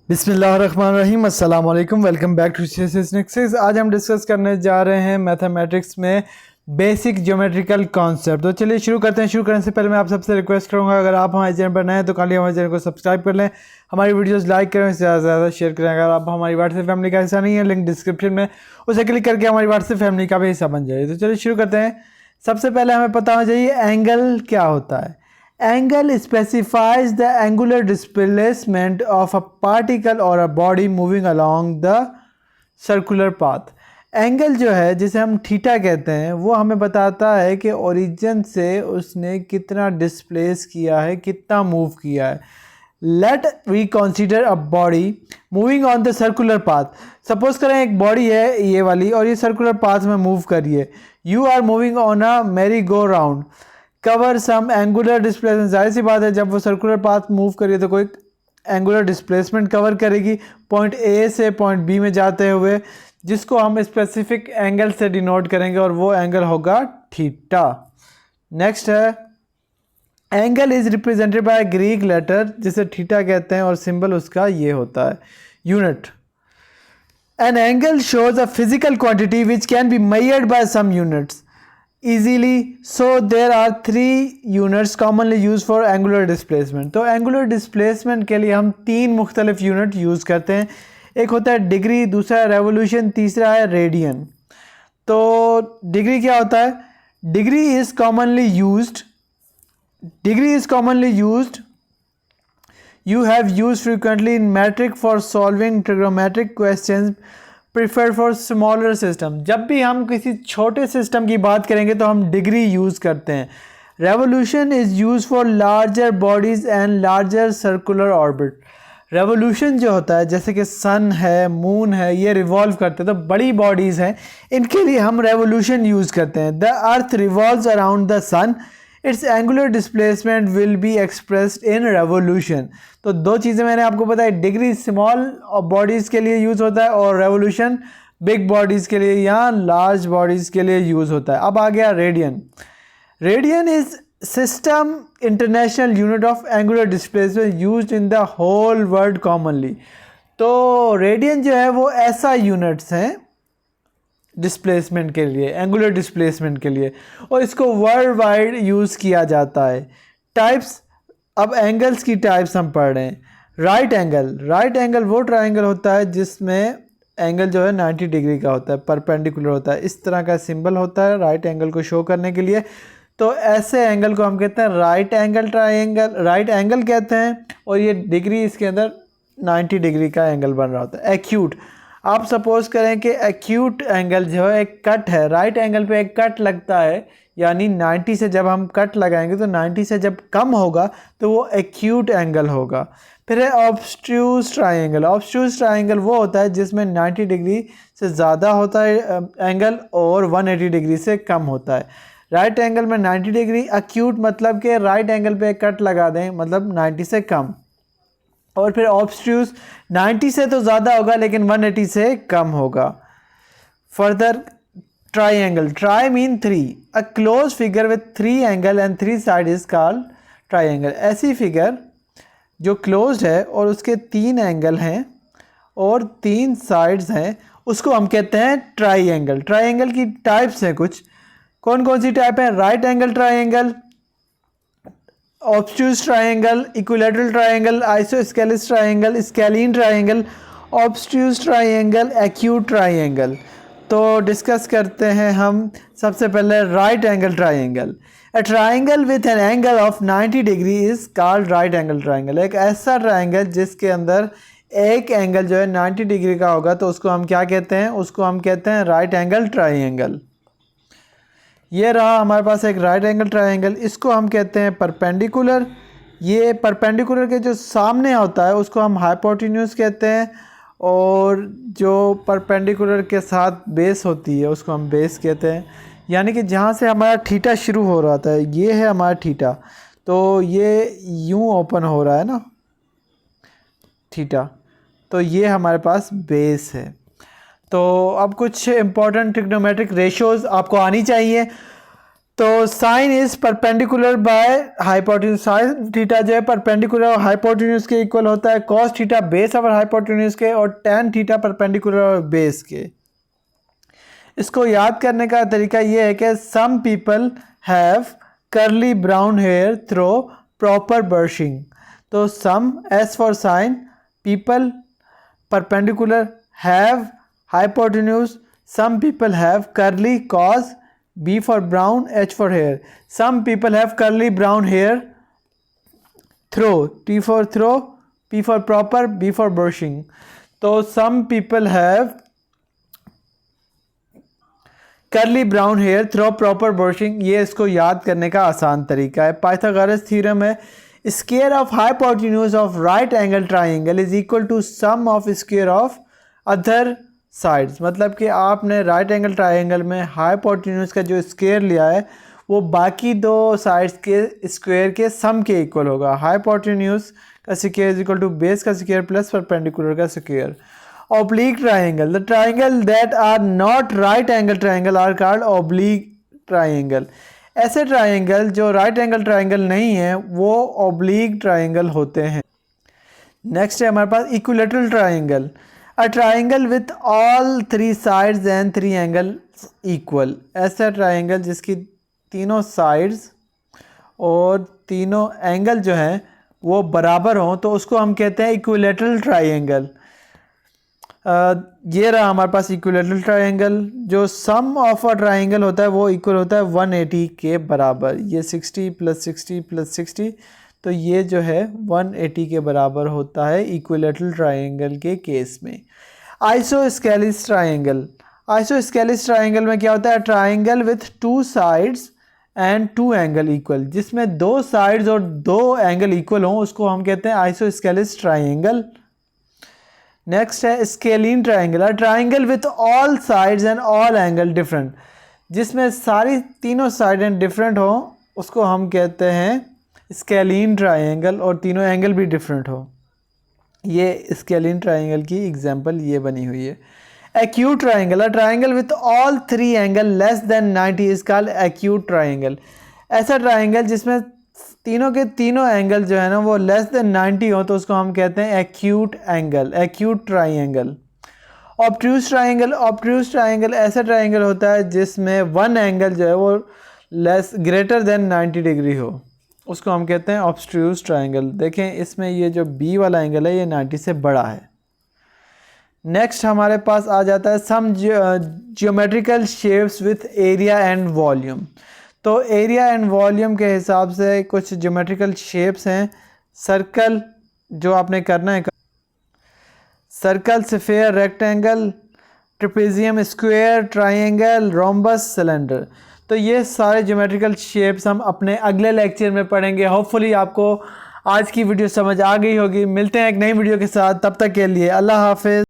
बिस्मिल्लाहिर्रहमानिर्रहीम, अस्सलाम वालेकुम। Welcome back to CSS। आज हम डिस्कस करने जा रहे हैं मैथमेटिक्स में बेसिक ज्योमेट्रिकल कॉन्सेप्ट। तो चलिए शुरू करते हैं। शुरू करने से पहले मैं आप सबसे रिक्वेस्ट करूंगा, अगर आप हमारे चैनल पर नए हैं तो खाली हमारे चैनल को सब्सक्राइब कर लें, हमारी वीडियोस लाइक करें, ज़्यादा से ज़्यादा शेयर करें। अगर आप हमारी व्हाट्सएप फैमिली का हिस्सा नहीं है, लिंक डिस्क्रिप्शन में, उसे क्लिक करके हमारी व्हाट्सएप फैमिली का भी हिस्सा बन जाइए। तो चलिए शुरू करते हैं। सबसे पहले हमें पता होना चाहिए एंगल क्या होता है। Angle specifies the angular displacement of a particle or a body moving along the circular path. Angle जो है, जिसे हम थीटा कहते हैं, वो हमें बताता है कि ओरिजिन से उसने कितना डिस्प्लेस किया है, कितना मूव किया है। Let we consider a body moving on the circular path. Suppose करें एक बॉडी है ये वाली और ये सर्कुलर पाथ में मूव करिए। You are moving on a merry go round cover some angular displacement. जाहिर सी बात है, जब वो सर्कुलर पाथ मूव करिए तो कोई एंगुलर डिस्प्लेसमेंट कवर करेगी पॉइंट ए से पॉइंट बी में जाते हुए, जिसको हम स्पेसिफिक एंगल से डिनोट करेंगे और वो एंगल होगा थीटा। नेक्स्ट है, angle is represented by Greek letter जिसे थीटा कहते हैं और सिंबल उसका ये होता है unit. An angle shows a physical quantity which can be measured by some units easily, so there are three units commonly used for angular displacement। तो angular displacement के लिए हम तीन मुख्तलिफ यूनिट यूज़ करते हैं। एक होता है डिग्री, दूसरा है रेवोल्यूशन, तीसरा है रेडियन। तो डिग्री क्या होता है? Degree is commonly used you have used frequently in metric for solving trigonometric questions preferred for smaller system। जब भी हम किसी छोटे सिस्टम की बात करेंगे तो हम डिग्री यूज़ करते हैं। Revolution is use for larger bodies and larger circular orbit. Revolution जो होता है, जैसे कि सन है, मून है, ये रिवॉल्व करते हैं, तो बड़ी बॉडीज़ हैं, इनके लिए हम रेवोल्यूशन यूज़ करते हैं। The earth revolves around the sun, its angular displacement will be expressed in revolution. तो दो चीज़ें मैंने आपको बताई, डिग्री स्मॉल बॉडीज़ के लिए यूज़ होता है और रेवोल्यूशन बिग बॉडीज़ के लिए या लार्ज बॉडीज़ के लिए यूज़ होता है। अब आ गया radian. Radian is system international unit of angular displacement used in the whole world commonly. तो रेडियन जो है वो ऐसा यूनिट्स हैं डिस्प्लेसमेंट के लिए, एंगुलर डिस्प्लेसमेंट के लिए, और इसको वर्ल्ड वाइड यूज़ किया जाता है। टाइप्स, अब एंगल्स की टाइप्स हम पढ़ रहे हैं। राइट एंगल वो ट्रायंगल होता है जिसमें एंगल जो है 90 डिग्री का होता है, परपेंडिकुलर होता है। इस तरह का सिंबल होता है राइट एंगल को शो करने के लिए। तो ऐसे एंगल को हम कहते हैं राइट एंगल कहते हैं, और ये डिग्री इसके अंदर 90 डिग्री का एंगल बन रहा होता है। एक्यूट, आप सपोज करें कि एक्यूट एंगल जो है एक कट है, राइट एंगल पे एक कट लगता है, यानी 90 से जब हम कट लगाएंगे तो 90 से जब कम होगा तो वो एक्यूट एंगल होगा। फिर है ऑब्स्ट्यूज ट्रायंगल वो होता है जिसमें 90 डिग्री से ज़्यादा होता है एंगल और 180 डिग्री से कम होता है। राइट एंगल में 90 डिग्री, एक्यूट मतलब कि राइट एंगल पे एक कट लगा दें, मतलब 90 से कम। और फिर ऑब्स्ट्यूज 90 से तो ज़्यादा होगा लेकिन 180 से कम होगा। Further triangle, try mean three, a close figure with 3 angle and 3 side is called triangle. ऐसी फिगर जो क्लोज्ड है और उसके 3 एंगल हैं और 3 साइड्स हैं, उसको हम कहते हैं ट्राइंगल। ट्राइंगल की टाइप्स हैं कुछ, कौन कौन सी टाइप है? Right angle triangle, obtuse triangle, equilateral triangle, isosceles triangle, scalene triangle, obtuse triangle, acute triangle. तो डिस्कस करते हैं हम सबसे पहले right angle triangle. A triangle with an angle of 90 degree is called right angle triangle. एक ऐसा triangle जिसके अंदर एक एंगल जो है 90 डिग्री का होगा तो उसको हम क्या कहते हैं? उसको हम कहते हैं राइट एंगल ट्राइंगल। ये रहा हमारे पास एक राइट एंगल ट्राइंगल, इसको हम कहते हैं परपेंडिकुलर। ये परपेंडिकुलर के जो सामने होता है उसको हम हाइपोटेन्यूज कहते हैं, और जो परपेंडिकुलर के साथ बेस होती है उसको हम बेस कहते हैं। यानी कि जहाँ से हमारा थीटा शुरू हो रहा था, ये है हमारा थीटा, तो ये यूँ ओपन हो रहा है ना थीटा, तो ये हमारे पास बेस है। तो अब कुछ इंपॉर्टेंट ट्रिग्नोमेट्रिक रेशियोज आपको आनी चाहिए। तो sine is perpendicular by hypotenuse, sine theta जो है परपेंडिकुलर और हाइपोटेन्यूज के इक्वल होता है, कॉस थीटा बेस और हाइपोटेन्यूज के, और टेन थीटा परपेंडिकुलर और बेस के। इसको याद करने का तरीका ये है कि some people have curly brown hair through proper brushing. तो some S for sine, people perpendicular, have hypotenuse, some people have curly cos, B for brown, H for hair. Some people have curly brown hair. Throw, T for throw, P for proper, B for brushing. तो some people have curly brown hair through proper brushing. ये इसको याद करने का आसान तरीका है। Pythagoras theorem है, square of hypotenuse of right angle triangle is equal to sum of square of other sides. मतलब कि आपने राइट एंगल ट्राइंगल में हाइपोटेन्यूज का जो स्क्वायर लिया है वो बाकी दो साइड्स के स्क्वायर के सम के इक्वल होगा। हाइपोटेन्यूज का square is equal to base का स्क्वायर प्लस परपेंडिकुलर का square. Oblique triangle, the triangle that are not right angle triangle are called oblique triangle. ऐसे ट्राइंगल जो राइट एंगल ट्राइंगल नहीं है वो ऑब्लिक ट्राइंगल होते हैं। नेक्स्ट है हमारे पास equilateral triangle, A triangle with all three sides and three angles equal। ऐसा ट्राइंगल जिसकी तीनों साइड्स और तीनों एंगल जो हैं वो बराबर हों तो उसको हम कहते हैं इक्विलेटरल ट्राइंगल। ये रहा हमारे पास इक्विलेटरल ट्राइंगल। जो सम ऑफ अ ट्राइंगल होता है वो इक्वल होता है 180 के बराबर। ये 60 + 60 + 60, तो ये जो है 180 के बराबर होता है इक्विलेटरल ट्राइंगल के केस में। आइसोस्केलिस ट्राइंगल, आइसोस्केलिस ट्राइंगल में क्या होता है, triangle with two sides and two angle equal, जिसमें दो साइड्स और दो एंगल इक्वल हों उसको हम कहते हैं आइसोस्केलिस ट्राइंगल। नेक्स्ट है scalene triangle, triangle with all sides and all angle different, जिसमें सारी तीनों साइड एंड डिफरेंट हो उसको हम कहते हैं स्केलीन ट्राइंगल और तीनों एंगल भी डिफरेंट हो। ये स्केलीन ट्राइंगल की एग्जांपल ये बनी हुई है। Acute triangle, triangle with all three angle less than 90 is called acute triangle. ऐसा ट्राइंगल जिसमें तीनों के तीनों एंगल जो है ना वो लेस देन 90 हो तो उसको हम कहते हैं acute angle, acute triangle. Obtuse triangle, obtuse triangle ऐसा ट्राइंगल होता है जिसमें वन एंगल जो है वो ग्रेटर देन 90 डिग्री हो, उसको हम कहते हैं ऑब्स्ट्यूज ट्राइंगल। देखें इसमें ये जो बी वाला एंगल है ये 90 से बड़ा है। नेक्स्ट हमारे पास आ जाता है some geometrical shapes with area and volume. तो एरिया एंड वॉल्यूम के हिसाब से कुछ ज्योमेट्रिकल शेप्स हैं। सर्कल जो आपने करना है, circle, sphere, rectangle, trapezium, square, triangle, rhombus, cylinder. तो ये सारे ज्योमेट्रिकल शेप्स हम अपने अगले लेक्चर में पढ़ेंगे। होपफुली आपको आज की वीडियो समझ आ गई होगी। मिलते हैं एक नई वीडियो के साथ, तब तक के लिए अल्लाह हाफिज़।